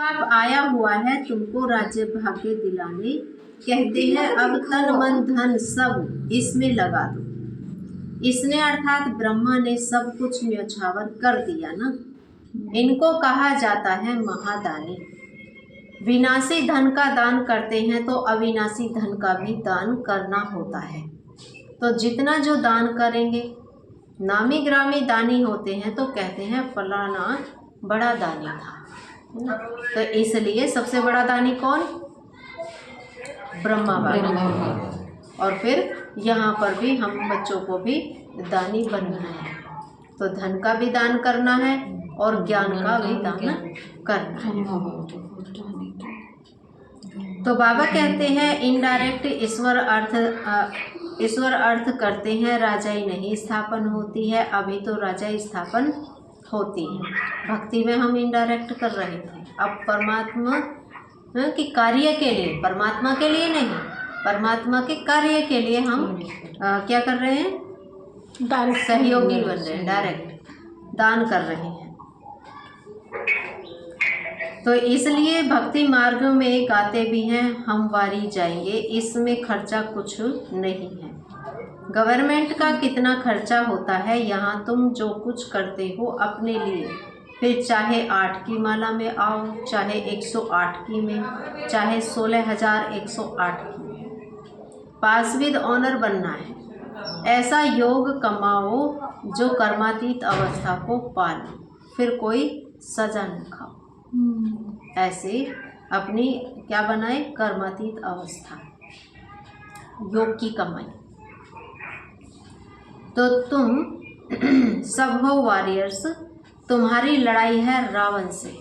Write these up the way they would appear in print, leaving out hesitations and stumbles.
अब आया हुआ है तुमको राज्य भाग्य दिलाने, कहते हैं अब तन मन धन सब इसमें लगा दो। इसने अर्थात ब्रह्मा ने सब कुछ न्यौछावर कर दिया ना। इनको कहा जाता है महादानी। विनाशी धन का दान करते हैं तो अविनाशी धन का भी दान करना होता है। तो जितना जो दान करेंगे, नामी ग्रामी दानी होते हैं तो कहते हैं फलाना बड़ा दानी था, है ना। तो इसलिए सबसे बड़ा दानी कौन? ब्रह्मा बाबा। और फिर यहाँ पर भी हम बच्चों को भी दानी बनना है, तो धन का भी दान करना है और ज्ञान का भी दान करना है। तो बाबा कहते हैं इनडायरेक्ट ईश्वर अर्थ करते हैं राजाई नहीं स्थापन होती है। अभी तो राजाई स्थापन होती है। भक्ति में हम इनडायरेक्ट कर रहे थे, अब परमात्मा के कार्य के लिए, परमात्मा के लिए नहीं, परमात्मा के कार्य के लिए हम क्या कर रहे हैं? डायरेक्ट सहयोगी बन रहे हैं, डायरेक्ट दान कर रहे हैं। तो इसलिए भक्ति मार्ग में गाते भी हैं हम वारी जाएंगे, इसमें खर्चा कुछ नहीं है। गवर्नमेंट का कितना खर्चा होता है, यहाँ तुम जो कुछ करते हो अपने लिए, फिर चाहे 8 की माला में आओ, चाहे 108 की में, चाहे 16,108 की में, पास विद ऑनर बनना है। ऐसा योग कमाओ जो कर्मातीत अवस्था को पालो, फिर कोई सजा न खाओ। ऐसे अपनी क्या बनाए? कर्मातीत अवस्था, योग की कमाई। तो तुम सब हो वॉरियर्स, तुम्हारी लड़ाई है रावण से,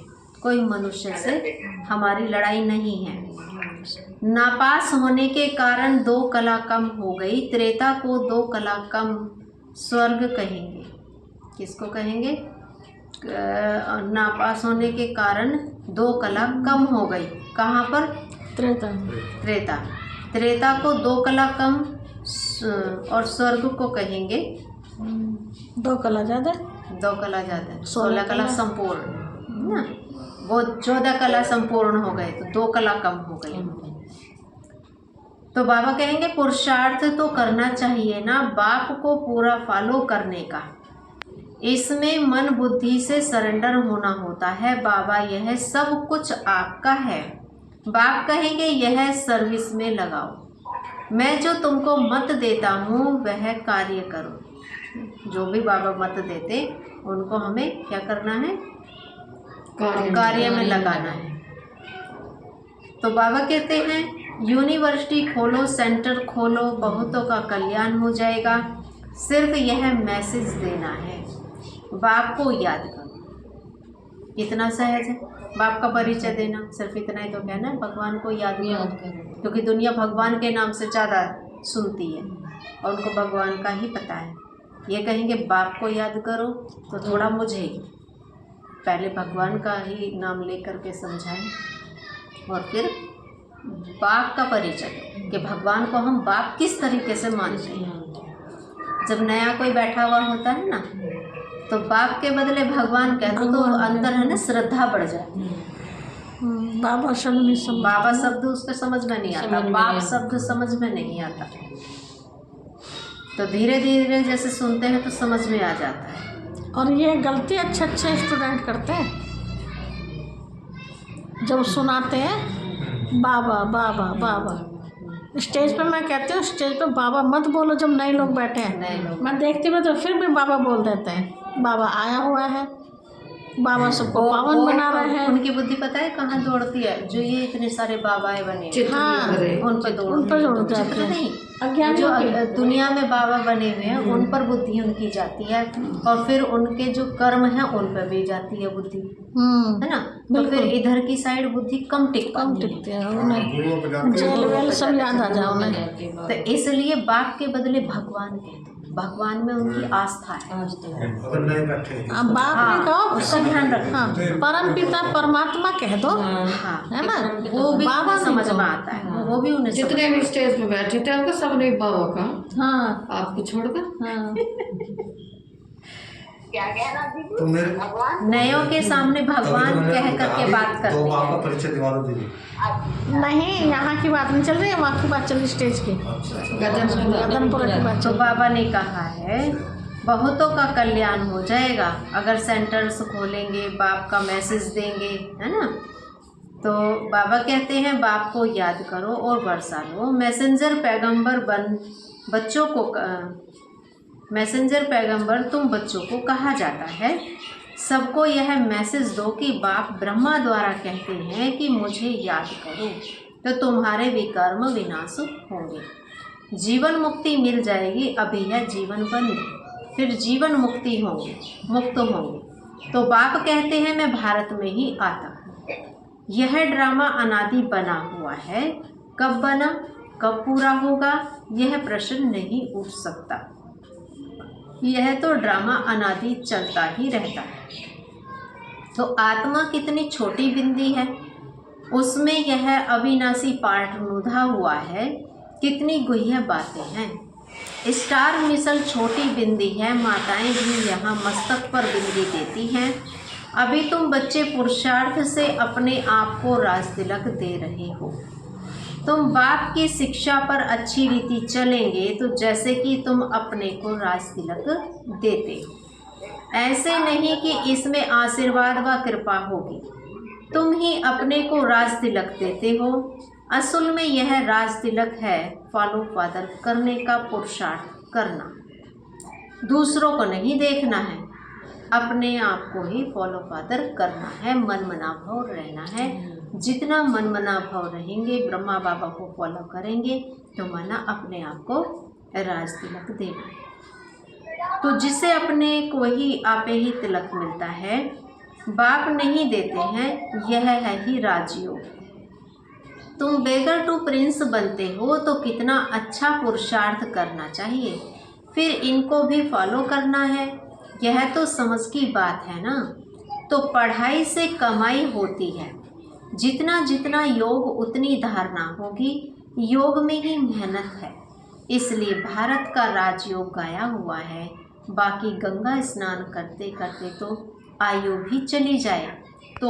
कोई मनुष्य से हमारी लड़ाई नहीं है। नापास होने के कारण 2 कला कम हो गई, त्रेता को 2 कला कम स्वर्ग कहेंगे। किसको कहेंगे? नापास होने के कारण 2 कला कम हो गई। कहाँ पर? त्रेता को 2 कला कम और स्वर्ग को कहेंगे 2 कला ज़्यादा, 2 कला ज़्यादा, 16 कला संपूर्ण ना। वो 14 कला संपूर्ण हो गए तो 2 कला कम हो गई। तो बाबा कहेंगे पुरुषार्थ तो करना चाहिए ना, बाप को पूरा फॉलो करने का। इसमें मन बुद्धि से सरेंडर होना होता है। बाबा यह सब कुछ आपका है। बाप कहेंगे यह सर्विस में लगाओ। मैं जो तुमको मत देता हूँ वह कार्य करो। जो भी बाबा मत देते उनको हमें क्या करना है? कार्य में लगाना है। तो बाबा कहते हैं यूनिवर्सिटी खोलो, सेंटर खोलो, बहुतों का कल्याण हो जाएगा। सिर्फ यह मैसेज देना है, बाप को याद करो। कितना सहज है बाप का परिचय देना, सिर्फ इतना ही तो कहना है, भगवान को याद करो। क्योंकि दुनिया भगवान के नाम से ज़्यादा सुनती है और उनको भगवान का ही पता है। ये कहेंगे बाप को याद करो तो थोड़ा मुझे पहले भगवान का ही नाम लेकर के समझाएं और फिर बाप का परिचय कि भगवान को हम बाप किस तरीके से मानते हैं। जब नया कोई बैठा हुआ होता है ना, तो बाप के बदले भगवान कहते तो अंदर है ना श्रद्धा बढ़ जाती है। बाबा शब्द नहीं समझ, बाबा शब्द उसके समझ में नहीं आता, बाप शब्द समझ में नहीं आता। तो धीरे धीरे जैसे सुनते हैं तो समझ में आ जाता है। और ये गलती अच्छे अच्छे स्टूडेंट करते हैं, जब सुनाते हैं बाबा बाबा बाबा। स्टेज पे मैं कहती हूँ, स्टेज पे बाबा मत बोलो जब नए लोग बैठे हैं। मैं देखती हूँ तो फिर भी बाबा बोल देते हैं। बाबा आया हुआ है, बाबा सबको पावन बना रहे हैं। उनकी बुद्धि पता है कहाँ दौड़ती है? जो ये इतने सारे बाबाएं बने, हाँ, उन पर दौड़ जाती है। जो दुनिया में बाबा बने हुए हैं उन पर बुद्धि उनकी जाती है, और फिर उनके जो कर्म हैं उन पर भी जाती है बुद्धि, है ना। तो फिर इधर की साइड बुद्धि कम टिकती है, उन्हें जेल वेल सब याद आ जाओ उन्हें। तो इसलिए बाप के बदले भगवान कहते, भगवान में उनकी आस्था है। बाप ने कहो उसका ध्यान रखना, परम पिता परमात्मा कह दो, है ना। वो भी बाबा समझ में आता है, वो भी उन्हें जितने भी स्टेज पे बैठे थे उनका सबने बाबा का, हाँ, आपको छोड़कर। हाँ। तो मेरे नयों के सामने भगवान कह करके बात तो करते बाप का हैं। परिचय दिवा दो दीदी। नहीं, यहाँ की बात नहीं चल रही है, वहाँ की बात चल रही स्टेज की, गदनपुरा की बात तो चल बाबा ने कहा है बहुतों का कल्याण हो जाएगा अगर सेंटर्स खोलेंगे, बाप का मैसेज देंगे, है ना। तो बाबा कहते हैं बाप को याद करो और बरसा लो। मैसेंजर पैगंबर मैसेंजर पैगंबर तुम बच्चों को कहा जाता है। सबको यह मैसेज दो कि बाप ब्रह्मा द्वारा कहते हैं कि मुझे याद करो तो तुम्हारे विकर्म विनाश होंगे, जीवन मुक्ति मिल जाएगी। अभी है जीवन बंद, फिर जीवन मुक्ति होंगे, मुक्त होंगे। तो बाप कहते हैं मैं भारत में ही आता हूँ। यह ड्रामा अनादि बना हुआ है, कब बना कब पूरा होगा यह प्रश्न नहीं उठ सकता। यह तो ड्रामा अनादि चलता ही रहता है। तो आत्मा कितनी छोटी बिंदी है, उसमें यह अविनाशी पार्ट नुधा हुआ है। कितनी गुह्य बातें हैं। स्टार मिसल छोटी बिंदी है, माताएं भी यहाँ मस्तक पर बिंदी देती हैं। अभी तुम बच्चे पुरुषार्थ से अपने आप को राज तिलक दे रहे हो। तुम बाप की शिक्षा पर अच्छी रीति चलेंगे तो जैसे कि तुम अपने को राज तिलक देते, ऐसे नहीं कि इसमें आशीर्वाद व कृपा होगी। तुम ही अपने को राज तिलक देते हो। असल में यह राज तिलक है फॉलो फादर करने का पुरुषार्थ करना। दूसरों को नहीं देखना है, अपने आप को ही फॉलो फादर करना है, मन मना भाव रहना है। जितना मन मना भाव रहेंगे, ब्रह्मा बाबा को फॉलो करेंगे तो माना अपने आप को राज तिलक देना है। तो जिसे अपने को ही आपे ही तिलक मिलता है, बाप नहीं देते हैं, यह है ही राजयोग। तुम बेगर टू प्रिंस बनते हो तो कितना अच्छा पुरुषार्थ करना चाहिए, फिर इनको भी फॉलो करना है। यह तो समझ की बात है ना। तो पढ़ाई से कमाई होती है, जितना जितना योग उतनी धारणा होगी। योग में ही मेहनत है, इसलिए भारत का राजयोग गाया हुआ है। बाकी गंगा स्नान करते करते तो आयु भी चली जाए।